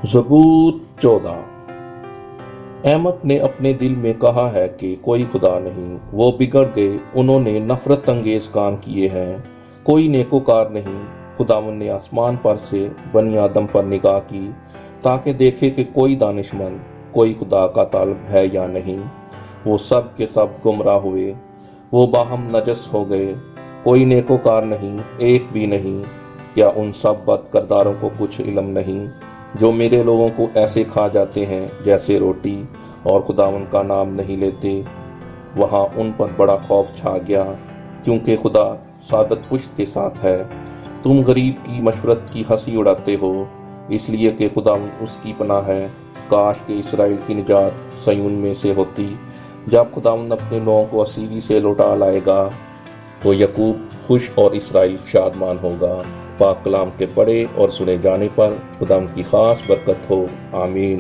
ज़बूर 14। अहमद ने अपने दिल में कहा है कि कोई खुदा नहीं, वो बिगड़ गए, उन्होंने नफरत अंगेज काम किए हैं, कोई नेकोकार नहीं। खुदावन ने आसमान पर से बनी आदम पर निगाह की ताकि देखे कि कोई दानिशमंद, कोई खुदा का तालब है या नहीं। वो सब के सब गुमराह हुए, वो बाहम नजस हो गए, कोई नेकोकार नहीं, एक भी नहीं। क्या उन सब बद करदारों को कुछ इल्म नहीं, जो मेरे लोगों को ऐसे खा जाते हैं जैसे रोटी, और खुदावन का नाम नहीं लेते। वहाँ उन पर बड़ा खौफ छा गया, क्योंकि खुदा सादत पुश्त के साथ है। तुम गरीब की मशवरत की हंसी उड़ाते हो, इसलिए कि खुदावन उसकी पनाह है। काश के इसराइल की निजात सयून में से होती। जब खुदावन अपने लोगों को असीरी से लौटा लाएगा तो यकूब खुश और इसराइल शादमान होगा। पाक कलाम के पढ़े और सुने जाने पर खुदावन की खास बरकत हो। आमीन।